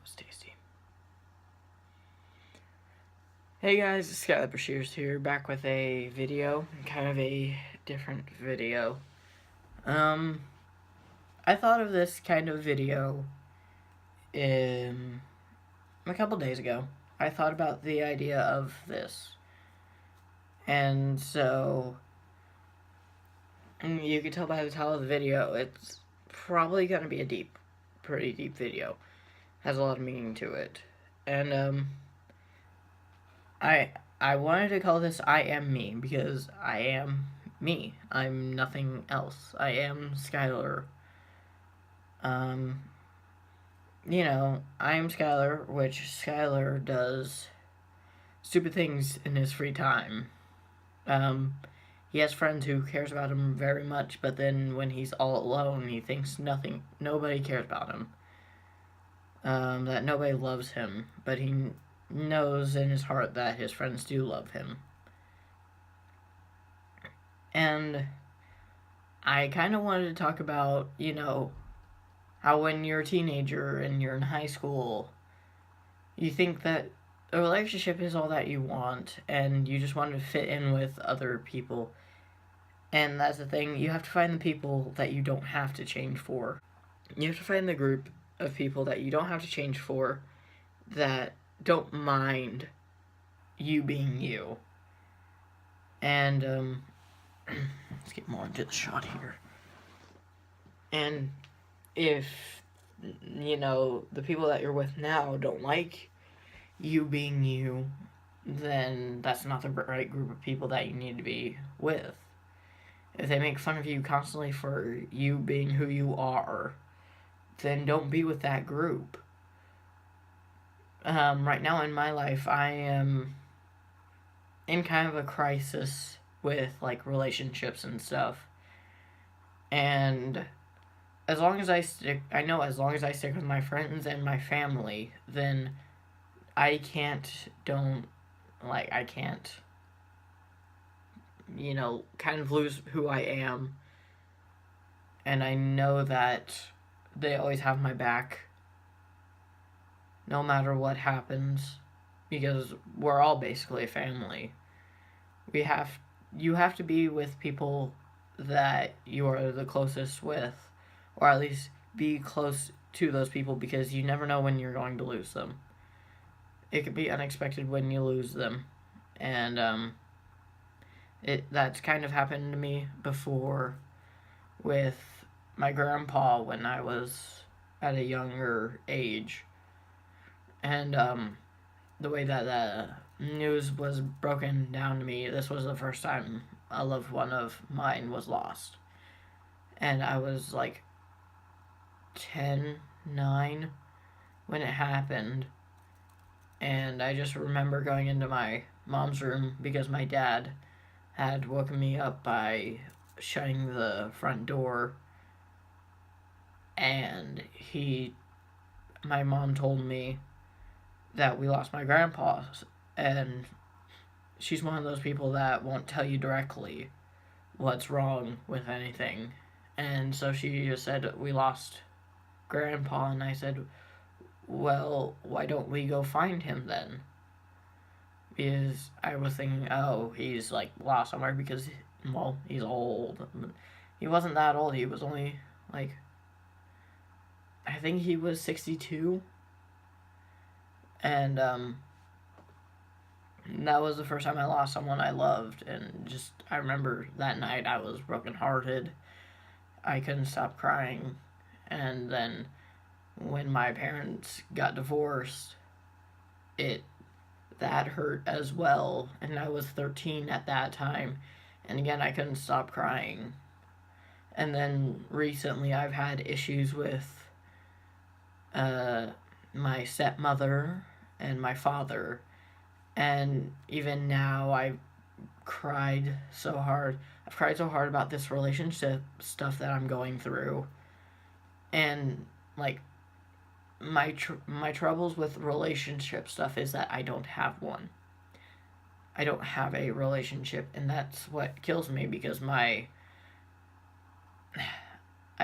was tasty. Hey guys, it's Skylar Bashirs here, back with a video, kind of a different video. I thought of this kind of video a couple days ago. I thought about the idea of this. And so, you can tell by the title of the video, it's probably going to be a pretty deep video. Has a lot of meaning to it. And, I wanted to call this I Am Me, because I am me. I'm nothing else. I am Skylar. I am Skylar, which Skylar does stupid things in his free time. He has friends who cares about him very much, but then when he's all alone, he thinks nobody cares about him. That nobody loves him, but he knows in his heart that his friends do love him. And I kind of wanted to talk about, how when you're a teenager and you're in high school, you think that a relationship is all that you want, and you just want to fit in with other people. And that's the thing, you have to find the people that you don't have to change for. You have to find the group of people that you don't have to change for, that don't mind you being you. And, let's get more into the shot here. And if, the people that you're with now don't like you being you, then that's not the right group of people that you need to be with. If they make fun of you constantly for you being who you are, then don't be with that group. Right now in my life, I am in kind of a crisis with, relationships and stuff. And as long as I stick with my friends and my family, then I can't, kind of lose who I am. And I know that they always have my back, no matter what happens, because we're all basically a family. You have to be with people that you are the closest with, or at least be close to those people, because you never know when you're going to lose them. It could be unexpected when you lose them, and that's kind of happened to me before with my grandpa when I was at a younger age. And the way that the news was broken down to me, this was the first time a loved one of mine was lost. And I was 10, 9 when it happened. And I just remember going into my mom's room because my dad had woken me up by shutting the front door. And my mom told me that we lost my grandpa, and she's one of those people that won't tell you directly what's wrong with anything. And so she just said, we lost grandpa, and I said, well, why don't we go find him then? Because I was thinking, oh, he's lost somewhere because, he's old. He wasn't that old, he was only I think he was 62. And that was the first time I lost someone I loved, and I remember that night I was brokenhearted. I couldn't stop crying. And then when my parents got divorced, that hurt as well, and I was 13 at that time, and again I couldn't stop crying. And then recently I've had issues with my stepmother and my father, and even now I've cried so hard about this relationship stuff that I'm going through. And my troubles with relationship stuff is that I don't have one. I don't have a relationship, and that's what kills me, because I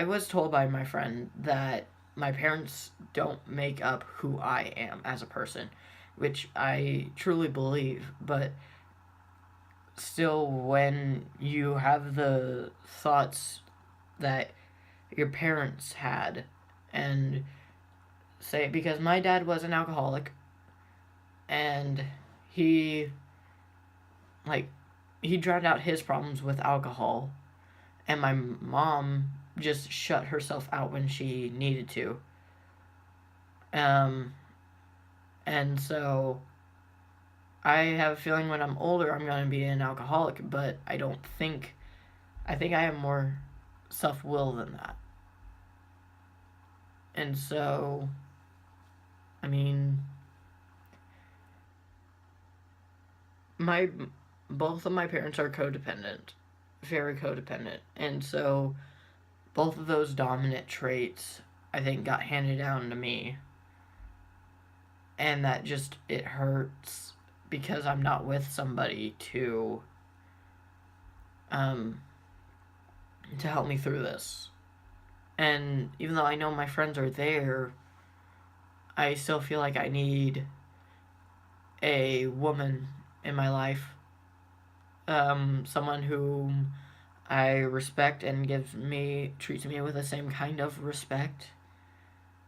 was told by my friend that my parents don't make up who I am as a person, which I truly believe, but still, when you have the thoughts that your parents had, and say, because my dad was an alcoholic, and he, like, he drowned out his problems with alcohol, and my mom just shut herself out when she needed to. Um, and so I have a feeling when I'm older I'm going to be an alcoholic, but I think I have more self will than that. And so, I mean, my both of my parents are codependent, very codependent, and so both of those dominant traits I think got handed down to me, and that just it hurts because I'm not with somebody um to help me through this. And even though I know my friends are there, I still feel like I need a woman in my life, someone whom I respect and treats me with the same kind of respect,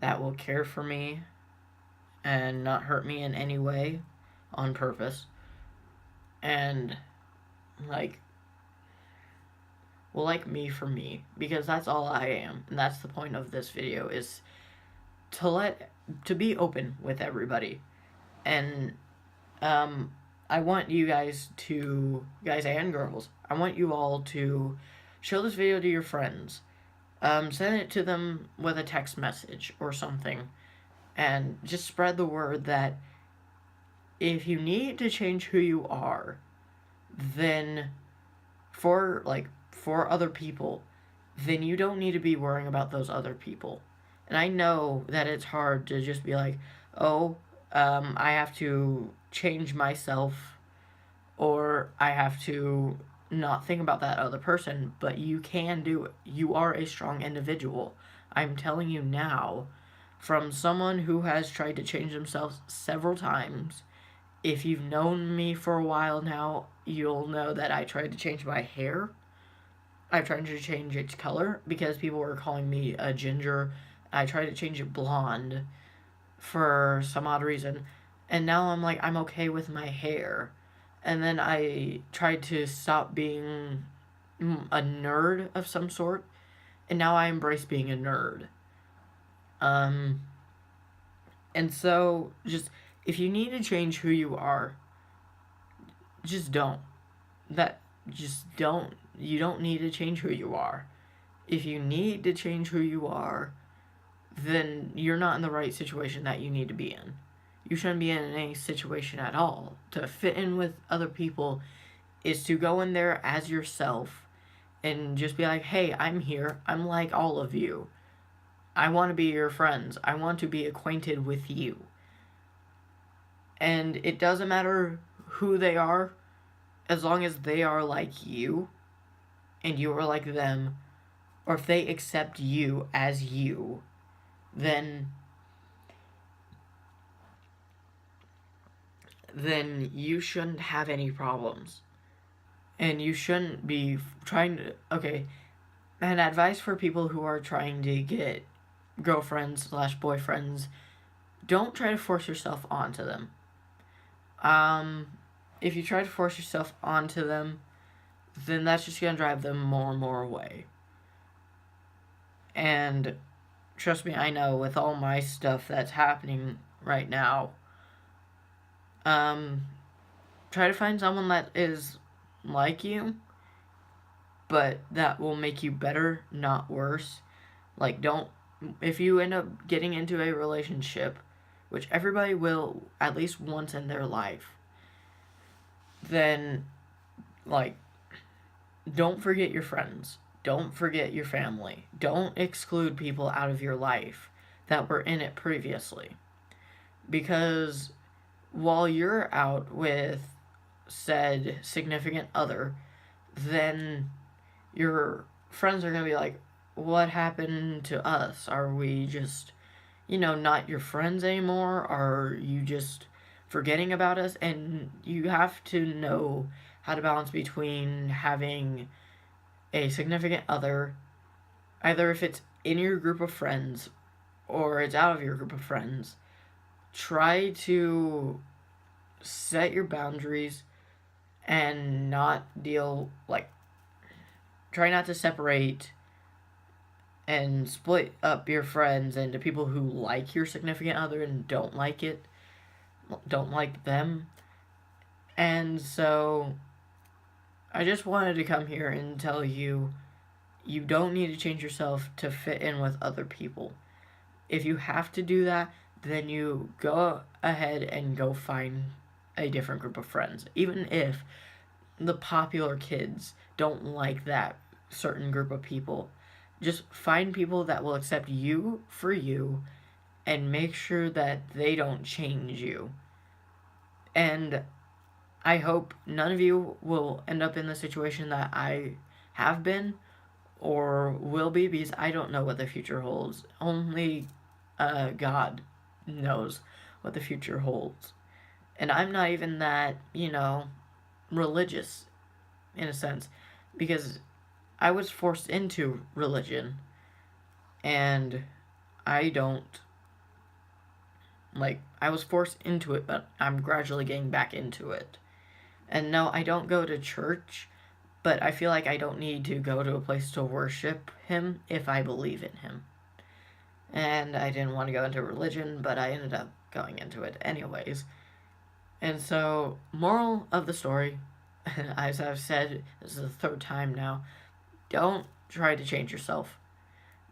that will care for me and not hurt me in any way on purpose, and like will like me for me, because that's all I am, and that's the point of this video, is to be open with everybody. And I want you guys and girls, I want you all to show this video to your friends. Send it to them with a text message or something, and just spread the word that if you need to change who you are, then for other people, then you don't need to be worrying about those other people. And I know that it's hard to just be like, oh, I have to change myself, or I have to not think about that other person, but you can do it. You are a strong individual. I'm telling you now, from someone who has tried to change themselves several times. If you've known me for a while now, you'll know that I tried to change my hair. I tried to change its color because people were calling me a ginger. I tried to change it blonde for some odd reason. And now I'm like, I'm okay with my hair. And then I tried to stop being a nerd of some sort. And now I embrace being a nerd. And so, just, if you need to change who you are, just don't. You don't need to change who you are. If you need to change who you are, then you're not in the right situation that you need to be in. You shouldn't be in any situation at all. To fit in with other people is to go in there as yourself and just be like, hey, I'm here. I'm like all of you. I want to be your friends. I want to be acquainted with you. And it doesn't matter who they are, as long as they are like you and you are like them, or if they accept you as you, then you shouldn't have any problems. And you shouldn't be trying to, okay, and advice for people who are trying to get girlfriends/boyfriends, don't try to force yourself onto them. If you try to force yourself onto them, then that's just going to drive them more and more away. And trust me, I know with all my stuff that's happening right now, try to find someone that is like you, but that will make you better, not worse. Like, if you end up getting into a relationship, which everybody will at least once in their life, then, like, don't forget your friends. Don't forget your family. Don't exclude people out of your life that were in it previously. Because while you're out with said significant other, then your friends are going to be like, what happened to us? Are we just, not your friends anymore? Are you just forgetting about us? And you have to know how to balance between having a significant other, either if it's in your group of friends or it's out of your group of friends. Try to set your boundaries and not deal, like, try not to separate and split up your friends into people who like your significant other and don't like them. And so I just wanted to come here and tell you, you don't need to change yourself to fit in with other people. If you have to do that, then you go ahead and go find a different group of friends. Even if the popular kids don't like that certain group of people, just find people that will accept you for you and make sure that they don't change you. And I hope none of you will end up in the situation that I have been or will be, because I don't know what the future holds. Only God knows what the future holds. And I'm not even that, religious in a sense, because I was forced into religion and I don't, I was forced into it, but I'm gradually getting back into it. And no, I don't go to church, but I feel like I don't need to go to a place to worship him if I believe in him. And I didn't want to go into religion, but I ended up going into it anyways. And so, moral of the story, as I've said, this is the third time now, don't try to change yourself.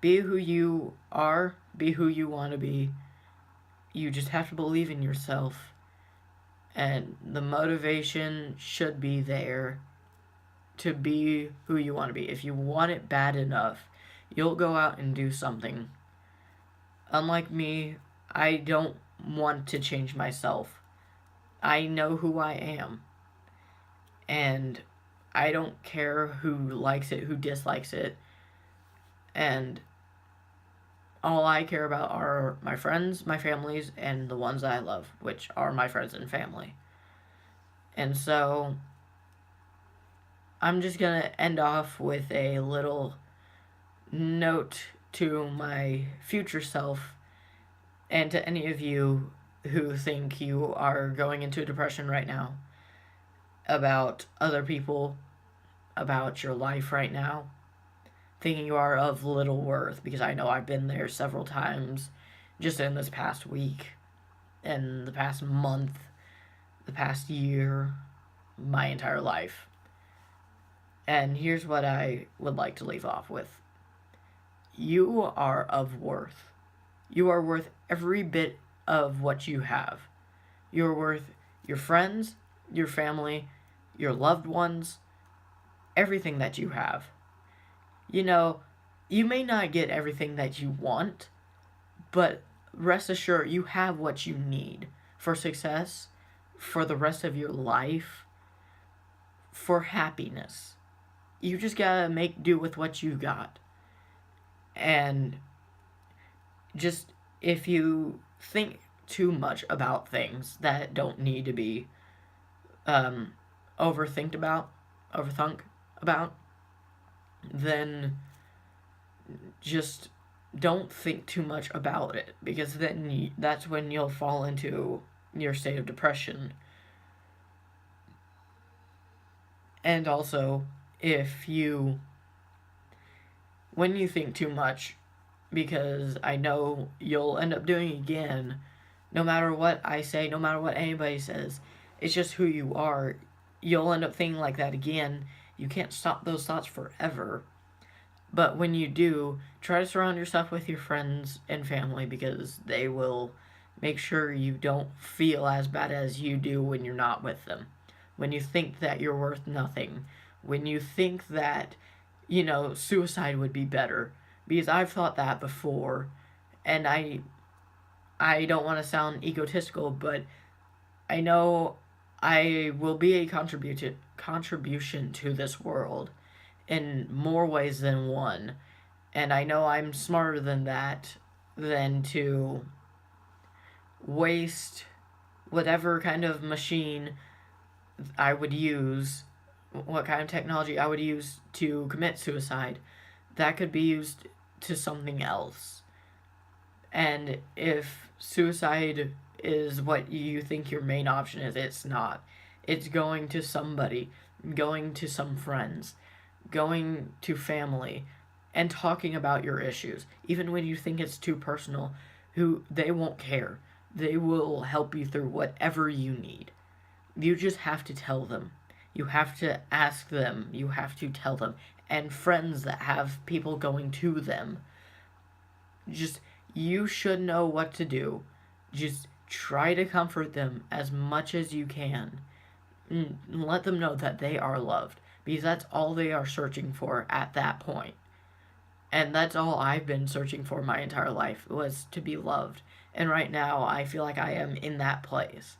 Be who you are, be who you want to be. You just have to believe in yourself. And the motivation should be there to be who you want to be. If you want it bad enough, you'll go out and do something. Unlike me, I don't want to change myself. I know who I am. And I don't care who likes it, who dislikes it. And all I care about are my friends, my families, and the ones I love, which are my friends and family. And so I'm just going to end off with a little note to my future self and to any of you who think you are going into a depression right now about other people, about your life right now, thinking you are of little worth, because I know I've been there several times just in this past week, in the past month, the past year, my entire life. And here's what I would like to leave off with. You are of worth. You are worth every bit of what you have. You are worth your friends, your family, your loved ones, everything that you have. You may not get everything that you want, but rest assured you have what you need for success, for the rest of your life, for happiness. You just gotta make do with what you got. And just, if you think too much about things that don't need to be overthink about, then just don't think too much about it, because then that's when you'll fall into your state of depression. And also, when you think too much, because I know you'll end up doing it again, no matter what I say, no matter what anybody says, it's just who you are. You'll end up thinking like that again. You can't stop those thoughts forever. But when you do, try to surround yourself with your friends and family, because they will make sure you don't feel as bad as you do when you're not with them. When you think that you're worth nothing. When you think that, suicide would be better. Because I've thought that before, and I don't want to sound egotistical, but I know I will be a contribution to this world in more ways than one. And I know I'm smarter than that, than to waste whatever kind of machine I would use, what kind of technology I would use to commit suicide. That could be used to something else. And if suicide is what you think your main option is, it's not. It's going to somebody, going to some friends, going to family, and talking about your issues. Even when you think it's too personal, who they won't care. They will help you through whatever you need. You just have to tell them. You have to ask them. You have to tell them. And friends that have people going to them. Just, you should know what to do. Just try to comfort them as much as you can. And let them know that they are loved. Because that's all they are searching for at that point. And that's all I've been searching for my entire life, was to be loved. And right now, I feel like I am in that place.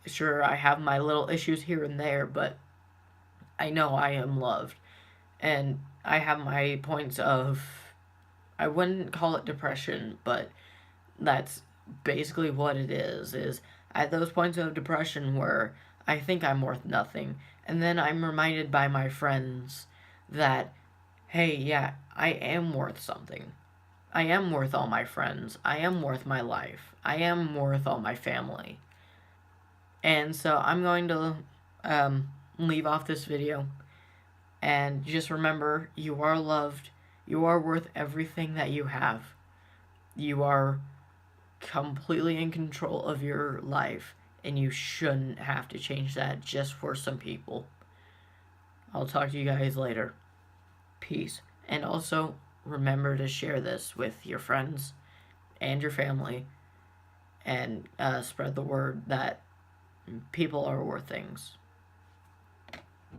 Sure, I have my little issues here and there, but I know I am loved. And I have my points of, I wouldn't call it depression, but that's basically what it is at those points of depression where I think I'm worth nothing. And then I'm reminded by my friends that, hey, yeah, I am worth something. I am worth all my friends. I am worth my life. I am worth all my family. And so I'm going to leave off this video. And just remember, you are loved. You are worth everything that you have. You are completely in control of your life. And you shouldn't have to change that just for some people. I'll talk to you guys later. Peace. And also, remember to share this with your friends and your family. And spread the word that people are worth things.